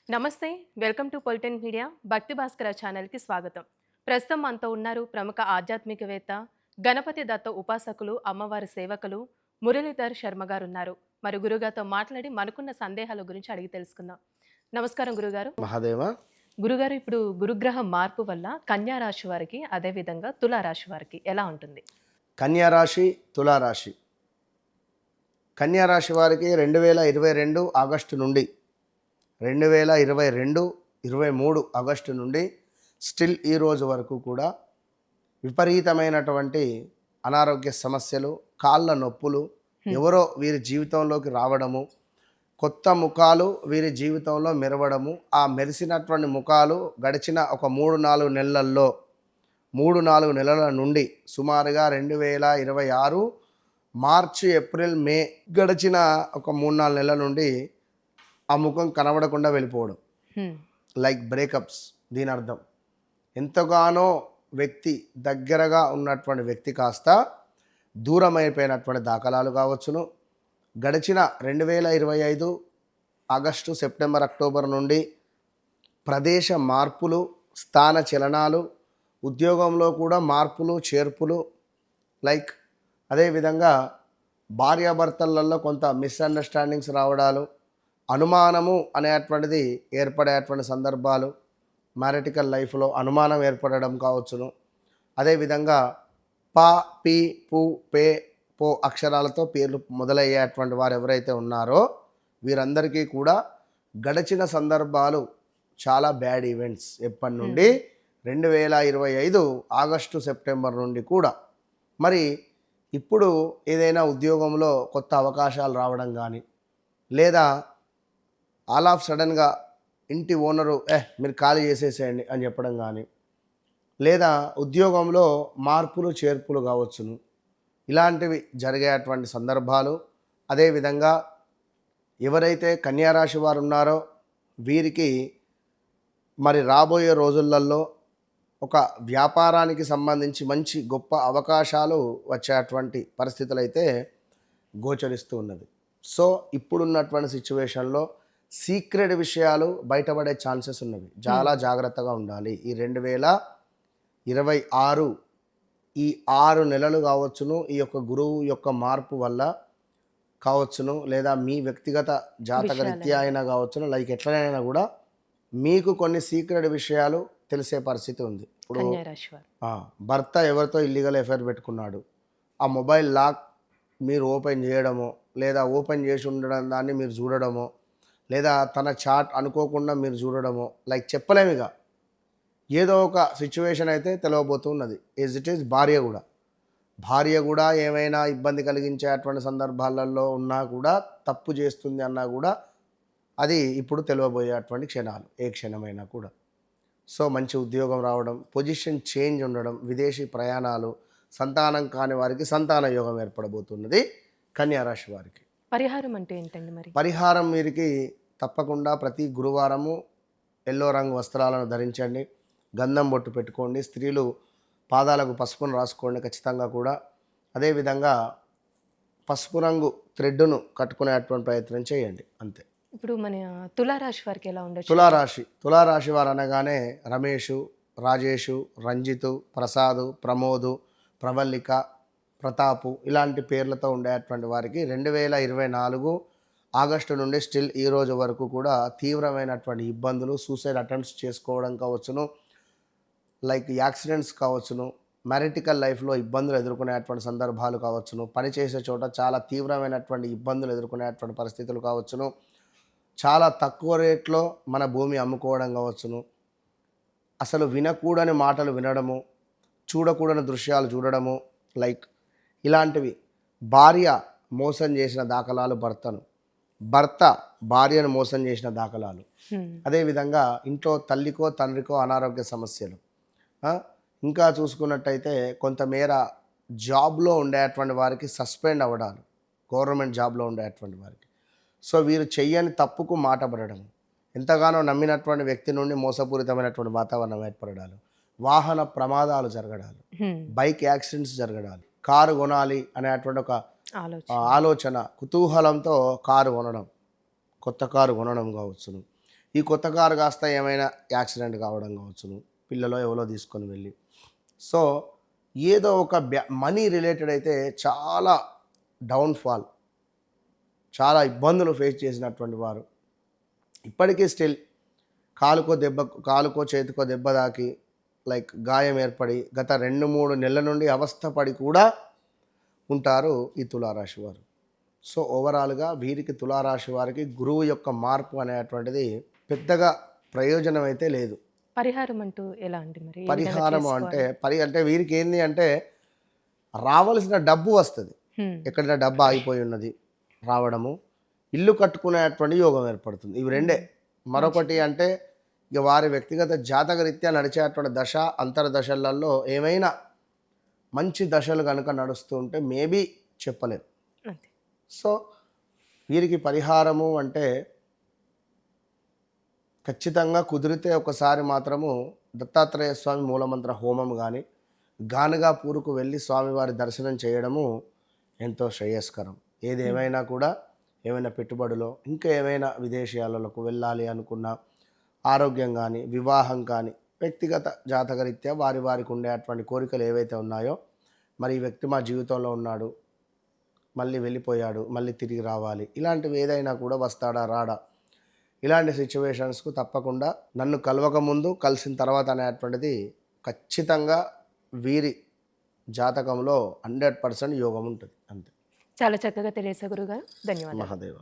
నమస్తే. Welcome to పొలిటిన్ media. Bhakti Bhaskara ఛానల్‌కి స్వాగతం. ప్రస్తుతం మనతో ఉన్నారు ప్రముఖ ఆధ్యాత్మికవేత్త, గణపతి దత్త ఉపాసకులు, అమ్మవారి సేవకులు మురళీధర్ శర్మ గారున్నారు. మరి గురుగారితో మాట్లాడి మనకున్న సందేహాల గురించి అడిగి తెలుసుకుందాం. నమస్కారం గురుగారు. మహాదేవ. గురుగారు, ఇప్పుడు గురుగ్రహ మార్పు వల్ల కన్యా రాశి వారికి, అదే విధంగా తులా రాశి వారికి ఎలా ఉంటుంది? కన్యా రాశి, తులారాశి. కన్యా రాశి వారికి 2022 ఆగస్టు నుండి 23 ఆగస్టు నుండి స్టిల్ ఈ రోజు వరకు కూడా విపరీతమైనటువంటి అనారోగ్య సమస్యలు, కాళ్ళ నొప్పులు ఎవరో వీరి జీవితంలోకి రావడము, కొత్త ముఖాలు వీరి జీవితంలో మెరవడము, ఆ మెరిసినటువంటి ముఖాలు గడిచిన ఒక 3-4 నెలల్లో 3-4 నెలల నుండి సుమారుగా 2026 మార్చి, ఏప్రిల్, మే గడిచిన ఒక 3-4 నెలల నుండి ఆ ముఖం కనబడకుండా వెళ్ళిపోవడం, లైక్ బ్రేకప్స్. దీని అర్థం ఎంతగానో వ్యక్తి దగ్గరగా ఉన్నటువంటి వ్యక్తి కాస్త దూరం అయిపోయినటువంటి దాఖలాలు కావచ్చును. గడిచిన 2025 ఆగస్టు, సెప్టెంబర్, అక్టోబర్ నుండి ప్రదేశ మార్పులు, స్థాన చలనాలు, ఉద్యోగంలో కూడా మార్పులు చేర్పులు, లైక్ అదేవిధంగా భార్యాభర్తలలో కొంత మిస్అండర్స్టాండింగ్స్ రావడాలు, అనుమానము అనేటువంటిది ఏర్పడేటువంటి సందర్భాలు, మ్యారిటికల్ లైఫ్లో అనుమానం ఏర్పడడం కావచ్చును. అదేవిధంగా ప, పి, పు, పే, పో అక్షరాలతో పేర్లు మొదలయ్యేటువంటి వారు ఎవరైతే ఉన్నారో వీరందరికీ కూడా గడిచిన సందర్భాలు చాలా బ్యాడ్ ఈవెంట్స్. ఎప్పటి నుండి 2025 ఆగస్టు, సెప్టెంబర్ నుండి కూడా. మరి ఇప్పుడు ఏదైనా ఉద్యోగంలో కొత్త అవకాశాలు రావడం కానీ, లేదా ఆల్ ఆఫ్ సడన్గా ఇంటి ఓనరు మీరు ఖాళీ చేసేసేయండి అని చెప్పడం కానీ, లేదా ఉద్యోగంలో మార్పులు చేర్పులు కావచ్చును, ఇలాంటివి జరిగేటువంటి సందర్భాలు. అదేవిధంగా ఎవరైతే కన్యారాశి వారు ఉన్నారో వీరికి మరి రాబోయే రోజులలో ఒక వ్యాపారానికి సంబంధించి మంచి గొప్ప అవకాశాలు వచ్చేటువంటి పరిస్థితులు అయితే గోచరిస్తూ ఉన్నది. సో ఇప్పుడున్నటువంటి సిచ్యువేషన్లో సీక్రెట్ విషయాలు బయటపడే ఛాన్సెస్ ఉన్నవి. చాలా జాగ్రత్తగా ఉండాలి. ఈ 2026 ఈ 6 నెలలు కావచ్చును, ఈ యొక్క గురువు యొక్క మార్పు వల్ల కావచ్చును, లేదా మీ వ్యక్తిగత జాతక రీత్యా అయినా కావచ్చును, లైక్ ఎట్లనైనా కూడా మీకు కొన్ని సీక్రెట్ విషయాలు తెలిసే పరిస్థితి ఉంది. ఇప్పుడు భర్త ఎవరితో ఇల్లీగల్ ఎఫైర్ పెట్టుకున్నాడు, ఆ మొబైల్ లాక్ మీరు ఓపెన్ చేయడమో, లేదా ఓపెన్ చేసి ఉండడం దాన్ని మీరు చూడడమో, లేదా తన చాట్ అనుకోకుండా మీరు చూడడమో, లైక్ చెప్పలేమిగా ఏదో ఒక సిచ్యువేషన్ అయితే తెలియబోతున్నది. ఈజ్ ఇట్ ఈజ్ భార్య కూడా ఏమైనా ఇబ్బంది కలిగించేటువంటి సందర్భాలలో ఉన్నా కూడా, తప్పు చేస్తుంది అన్నా కూడా అది ఇప్పుడు తెలియబోయేటువంటి క్షణాలు, ఏ క్షణమైనా కూడా. సో మంచి ఉద్యోగం రావడం, పొజిషన్ చేంజ్ ఉండడం, విదేశీ ప్రయాణాలు, సంతానం కాని వారికి సంతాన యోగం ఏర్పడబోతున్నది కన్యారాశి వారికి. పరిహారం అంటే ఏంటండి మరి? పరిహారం వీరికి తప్పకుండా ప్రతి గురువారము ఎల్లో రంగు వస్త్రాలను ధరించండి, గంధం బొట్టు పెట్టుకోండి, స్త్రీలు పాదాలకు పసుపును రాసుకోండి ఖచ్చితంగా కూడా. అదేవిధంగా పసుపు రంగు థ్రెడ్ను కట్టుకునేటువంటి ప్రయత్నం చేయండి, అంతే. ఇప్పుడు మన తులారాశి వారికి ఎలా ఉండొచ్చు? తులారాశి వారు అనగానే రమేషు, రాజేషు, రంజితు, ప్రసాదు, ప్రమోదు, ప్రవల్లిక, ప్రతాపు ఇలాంటి పేర్లతో ఉండేటువంటి వారికి 2024 ఆగస్టు నుండి స్టిల్ ఈ రోజు వరకు కూడా తీవ్రమైనటువంటి ఇబ్బందులు, సూసైడ్ అటెంప్ట్స్ చేసుకోవడం కావచ్చును, లైక్ యాక్సిడెంట్స్ కావచ్చును, మ్యారిటికల్ లైఫ్లో ఇబ్బందులు ఎదుర్కొనేటువంటి సందర్భాలు కావచ్చును, పనిచేసే చోట చాలా తీవ్రమైనటువంటి ఇబ్బందులు ఎదుర్కొనేటువంటి పరిస్థితులు కావచ్చును, చాలా తక్కువ రేట్లో మన భూమి అమ్ముకోవడం కావచ్చును, అసలు వినకూడని మాటలు వినడము, చూడకూడని దృశ్యాలు చూడడము, లైక్ ఇలాంటివి. భార్య మోసం చేసిన దాఖలాలు భర్త భార్యను మోసం చేసిన దాఖలాలు, అదేవిధంగా ఇంట్లో తల్లికో తండ్రికో అనారోగ్య సమస్యలు, ఇంకా చూసుకున్నట్టయితే కొంతమేర జాబ్లో ఉండేటువంటి వారికి సస్పెండ్ అవ్వడాలు, గవర్నమెంట్ జాబ్లో ఉండేటువంటి వారికి. సో వీరు చెయ్యని తప్పుకు మాట పడడం, ఎంతగానో నమ్మినటువంటి వ్యక్తి నుండి మోసపూరితమైనటువంటి వాతావరణం ఏర్పడడాలు, వాహన ప్రమాదాలు జరగడాలు, బైక్ యాక్సిడెంట్స్ జరగడాలు, కారు కొనాలి అనేటువంటి ఒక ఆలోచన, కుతూహలంతో కారు కొనడం, కొత్త కారు కొనడం కావచ్చును, ఈ కొత్త కారు కాస్త ఏమైనా యాక్సిడెంట్ కావడం కావచ్చును, పిల్లలో ఎవరో తీసుకొని వెళ్ళి. సో ఏదో ఒక మనీ రిలేటెడ్ అయితే చాలా డౌన్ఫాల్, చాలా ఇబ్బందులు ఫేస్ చేసినటువంటి వారు ఇప్పటికీ స్టిల్ కాలుకో చేతికో దెబ్బ తాకి లైక్ గాయం ఏర్పడి గత 2-3 నెలల నుండి అవస్థపడి కూడా ఉంటారు ఈ తులారాశి వారు. సో ఓవరాల్గా వీరికి తులారాశి వారికి గురువు యొక్క మార్పు అనేటువంటిది పెద్దగా ప్రయోజనం అయితే లేదు. పరిహారం అంటూ ఎలా అండి మరి? ఏ విధంగా పరిహారం చేసుకోవాలి? అంటే వీరికి ఏంది అంటే రావాల్సిన డబ్బు వస్తుంది. హ్మ్. ఎక్కడైనా డబ్బు ఆగిపోయి ఉన్నది రావడము, ఇల్లు కట్టుకునేటువంటి యోగం ఏర్పడుతుంది. ఇవి రెండే. మరొకటి అంటే ఇక వారి వ్యక్తిగత జాతక రీత్యా నడిచేటువంటి దశ అంతర్దశలలో ఏమైనా మంచి దశలు కనుక నడుస్తూ ఉంటే మేబీ చెప్పలేం. అంతే. సో వీరికి పరిహారము అంటే ఖచ్చితంగా కుదిరితే ఒకసారి మాత్రము దత్తాత్రేయ స్వామి మూలమంత్ర హోమం కానీ గానగాపూర్కు వెళ్ళి స్వామివారి దర్శనం చేయడము ఎంతో శ్రేయస్కరం. ఏది ఏమైనా కూడా ఏమైనా పెట్టుబడులో ఇంకా ఏమైనా విదేశీయాలకు వెళ్ళాలి అనుకున్న, ఆరోగ్యం కానీ వివాహం కానీ వ్యక్తిగత జాతకరీత్యా వారికి ఉండేటువంటి కోరికలు ఏవైతే ఉన్నాయో, మరి ఈ వ్యక్తి మా జీవితంలో ఉన్నాడు, మళ్ళీ వెళ్ళిపోయాడు, మళ్ళీ తిరిగి రావాలి, ఇలాంటివి ఏదైనా కూడా వస్తాడా రాడా, ఇలాంటి సిచ్యువేషన్స్కు తప్పకుండా నన్ను కలవక ముందు కలిసిన తర్వాత అనేటువంటిది ఖచ్చితంగా వీరి జాతకంలో 100% యోగం ఉంటుంది. అంతే. చాలా చక్కగా తెలియసే గురుగారు. ధన్యవాదాలు. మహాదేవ.